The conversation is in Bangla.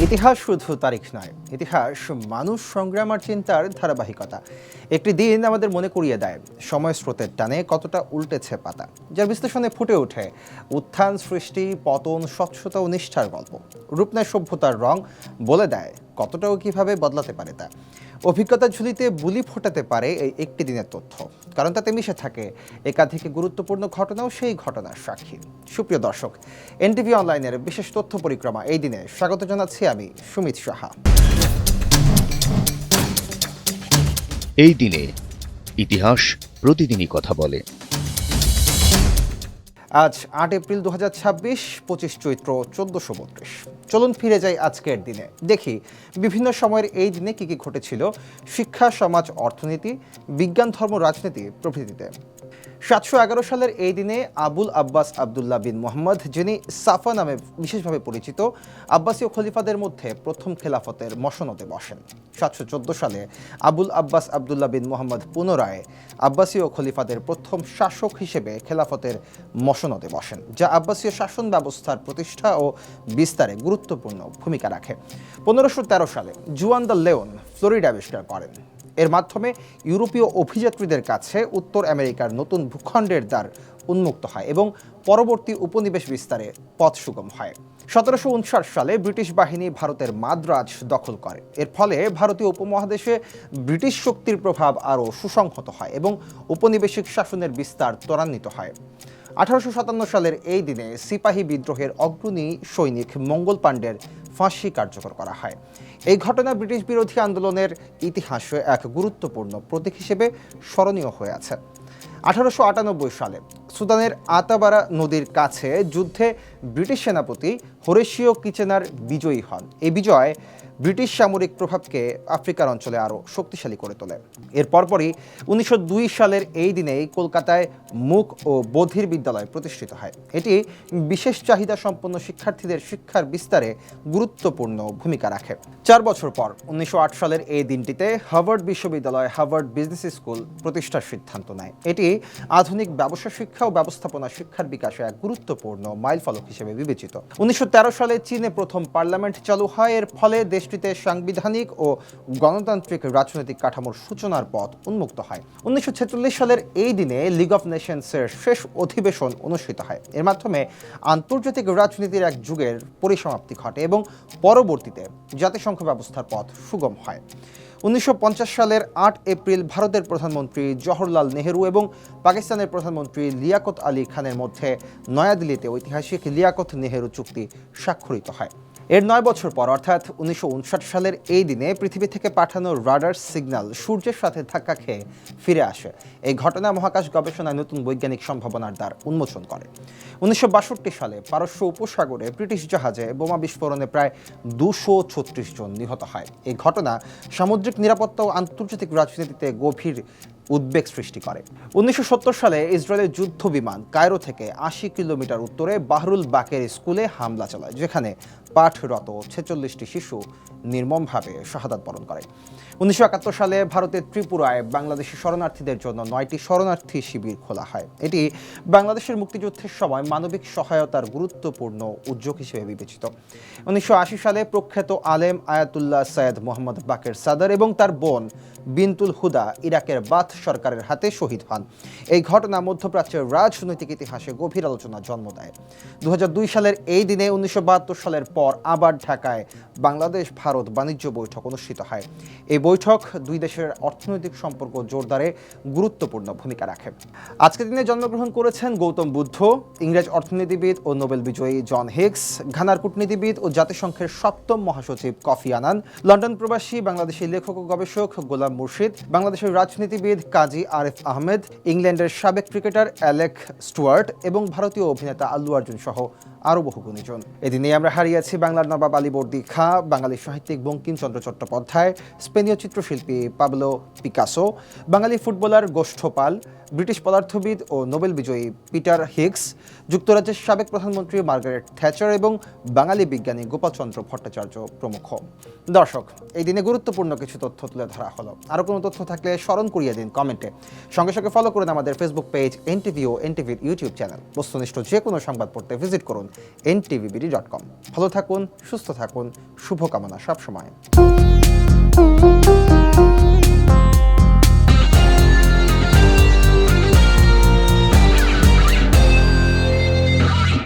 ইতিহাস শুধু তারিখ নয়, ইতিহাস মানুষ, সংগ্রাম আর চিন্তার ধারাবাহিকতা। একটি দিন আমাদের মনে করিয়ে দেয় সময় স্রোতের টানে কতটা উল্টেছে পাতা, যার বিশ্লেষণে ফুটে ওঠে উত্থান, সৃষ্টি, পতন, স্বচ্ছতা ও নিষ্ঠার গল্প। রূপনায় সভ্যতার রং বলে দেয় কতটাও কিভাবে বদলাতে পারে তা। অভিজ্ঞতার ঝুলিতে বুলি ফোটাতে পারে এই একটি দিনের তথ্য, কারণ তাতে মিশে থাকে একাধিক গুরুত্বপূর্ণ ঘটনাও সেই ঘটনার সাক্ষী। সুপ্রিয় দর্শক, এনটিভি অনলাইনের বিশেষ তথ্য পরিক্রমা এই দিনে স্বাগত জানাচ্ছি আমি সুমিত সাহা। এই দিনে ইতিহাস প্রতিদিনই কথা বলে। আজ 8 এপ্রিল 2026, 25 চৈত্র 1432। চলুন ফিরে যাই আজকের দিনে, দেখি বিভিন্ন সময়ের এই দিনে কি কি ঘটেছিল শিক্ষা, সমাজ, অর্থনীতি, বিজ্ঞান, ধর্ম, রাজনীতি প্রভৃতিতে। 711 সালের এই দিনে আবুল আব্বাস আবদুল্লাহ বিন মোহাম্মদ, যিনি সাফা নামে বিশেষভাবে পরিচিত, আব্বাসীয় খলিফাদের মধ্যে প্রথম খেলাফতের মসনদে বসেন। 714 সালে আবুল আব্বাস আবদুল্লাহ বিন মোহাম্মদ পুনরায় আব্বাসীয় খলিফাদের প্রথম শাসক হিসেবে খেলাফতের মসনদে বসেন, যা আব্বাসীয় শাসন ব্যবস্থার প্রতিষ্ঠা ও বিস্তারে গুরুত্বপূর্ণ ভূমিকা রাখে। 1513 সালে জুয়ান দ্য লেওন ফ্লোরিডা আবিষ্কার করেন। এর মাধ্যমে ইউরোপীয় অভিযাত্রীদের কাছে উত্তর আমেরিকার নতুন ভূখণ্ডের দ্বার উন্মুক্ত হয় এবং পরবর্তী উপনিবেশ বিস্তারে পথ সুগম হয়। 1759 সালে ব্রিটিশ বাহিনী ভারতের মাদ্রাজ দখল করে। এর ফলে ভারতীয় উপমহাদেশে ব্রিটিশ শক্তির প্রভাব আরও সুসংহত হয় এবং উপনিবেশিক শাসনের বিস্তার ত্বরান্বিত হয়। 1857 সালের এই দিনে সিপাহী বিদ্রোহের অগ্রণী সৈনিক মঙ্গল পাণ্ডের ফাঁসি কার্যকর করা হয়। এই ঘটনা ব্রিটিশ বিরোধী আন্দোলনের ইতিহাসে এক গুরুত্বপূর্ণ প্রতীক হিসেবে স্মরণীয় হয়ে আছে। 1898 সালে সুদানের আতাবারা নদীর কাছে যুদ্ধে ব্রিটিশ সেনাপতি হোরেশিও কিচেনার বিজয়ী হন। এই বিজয় ব্রিটিশ সামরিক প্রভাবকে আফ্রিকার অঞ্চলে আরও শক্তিশালী করে তোলে। এর পরপরই 1902 সালের এই দিনেই কলকাতায় মুক ও বধির বিদ্যালয় প্রতিষ্ঠিত হয়। এটি বিশেষ চাহিদা সম্পন্ন শিক্ষার্থীদের শিক্ষার বিস্তারে গুরুত্বপূর্ণ ভূমিকা রাখে। 4 বছর পর 1908 সালের এই দিনটিতে হার্ভার্ড বিশ্ববিদ্যালয় হার্ভার্ড বিজনেস স্কুল প্রতিষ্ঠার সিদ্ধান্ত নেয়। এটি আধুনিক ব্যবসা শিক্ষা ও ব্যবস্থাপনা শিক্ষার বিকাশে এক গুরুত্বপূর্ণ মাইলফলক হিসেবে বিবেচিত। 1913 সালে চীনে প্রথম পার্লামেন্ট চালু হয়। এর ফলে দেশটিতে সাংবিধানিক ও গণতান্ত্রিক রাজনৈতিক কাঠামোর সূচনার পথ উন্মুক্ত হয়। 1946 সালের এই দিনে লিগ অফ নেশনসের শেষ অধিবেশন অনুষ্ঠিত হয়। এর মাধ্যমে আন্তর্জাতিক রাজনীতির এক যুগের পরিসমাপ্তি ঘটে এবং পরবর্তীতে জাতিসংঘ ব্যবস্থার পথ সুগম হয়। 1950 সালের 8 এপ্রিল ভারতের প্রধানমন্ত্রী জওহরলাল নেহেরু এবং পাকিস্তানের প্রধানমন্ত্রী লিয়াকত আলী খানের মধ্যে নয়াদিল্লিতে ঐতিহাসিক লিয়াকত নেহেরু চুক্তি স্বাক্ষরিত হয়। এর 9 বছর পর অর্থাৎ 1959 সালের এই দিনে পৃথিবী থেকে পাঠানো রাডার সিগন্যাল সূর্যের সাথে ধাক্কা খেয়ে ফিরে আসে। এই ঘটনা মহাকাশ গবেষণায় নতুন বৈজ্ঞানিক সম্ভাবনার দ্বার উন্মোচন করে। 1962 সালে পারস্য উপসাগরে ব্রিটিশ জাহাজে বোমা বিস্ফোরণে প্রায় 236 জন নিহত হয়। এই ঘটনা সামুদ্রিক নিরাপত্তা ও আন্তর্জাতিক রাজনীতিতে গভীর উদ্বেগ সৃষ্টি করে। 1970 সালে ইসরায়েলের যুদ্ধ বিমান কায়রো থেকে 80 কিলোমিটার উত্তরে বাহরুল বাকের স্কুলে হামলা চালায়, যেখানে পাঠরত 46টি শিশু নির্মমভাবে শাহাদাত বরণ করে। 1971 সালে ভারতের ত্রিপুরায় বাংলাদেশি শরণার্থীদের জন্য 9টি শরণার্থী শিবির খোলা হয়। এটি বাংলাদেশের মুক্তিযুদ্ধের সময় মানবিক সহায়তার গুরুত্বপূর্ণ উদ্যোগ হিসেবে বিবেচিত। 1980 সালে প্রখ্যাত আলেম আয়াতুল্লাহ সৈয়দ মোহাম্মদ বাকের সাদর এবং তার বোন বিনতুল হুদা ইরাকের বাথ সরকারের হাতে শহীদ হন। এই ঘটনা মধ্যপ্রাচ্যের রাজনৈতিক ইতিহাসে গভীর আলোচনা জন্ম দেয়। 2002 সালের এই দিনে 1972 সালের পর আবার ঢাকায় বাংলাদেশ ভারত বাণিজ্য বৈঠক অনুষ্ঠিত হয়। এই বৈঠক দুই দেশের অর্থনৈতিক সম্পর্ক জোরদারে গুরুত্বপূর্ণ ভূমিকা রাখে। আজকের দিনে জন্মগ্রহণ করেছেন গৌতম বুদ্ধ, ইংরেজ অর্থনীতিবিদ ও নোবেল বিজয়ী জন হিগস, ঘানার কূটনীতিবিদ ও জাতিসংঘের 7ম মহাসচিব কফি আনান, লন্ডন প্রবাসী বাংলাদেশি লেখক ও গবেষক গোলাম মুর্শিদ, বাংলাদেশের রাজনীতিবিদ কাজী আরিফ আহমেদ, ইংল্যান্ডের সাবেক ক্রিকেটার অ্যালেক স্টুয়ার্ট এবং ভারতীয় অভিনেতা আল্লু অর্জুন সহ আরও বহু গুণীজন। এদিনে আমরা হারিয়েছি বাংলার নবাব আলীবর্দী খাঁ, বাঙালি সাহিত্যিক বঙ্কিমচন্দ্র চট্টোপাধ্যায়, স্পেনীয় চিত্রশিল্পী পাবলো পিকাসো, বাঙালি ফুটবলার গোষ্ঠ পাল, ব্রিটিশ পদার্থবিদ ও নোবেল বিজয়ী পিটার হিগস, যুক্তরাজ্যের সাবেক প্রধানমন্ত্রী মার্গারেট থ্যাচার এবং বাঙালি বিজ্ঞানী গোপালচন্দ্র ভট্টাচার্য প্রমুখ। দর্শক, এই দিনে গুরুত্বপূর্ণ কিছু তথ্য তুলে ধরা হলো। আরও কোনো তথ্য থাকলে স্মরণ করিয়ে দিন কমেন্টে। সঙ্গে সঙ্গে ফলো করুন আমাদের ফেসবুক পেজ এনটিভি ও এনটিভির ইউটিউব চ্যানেল। বস্তুনিষ্ঠ যে কোনো সংবাদ পড়তে ভিজিট করুন ntvbd.com। ভালো থাকুন, সুস্থ থাকুন, শুভকামনা সবসময়।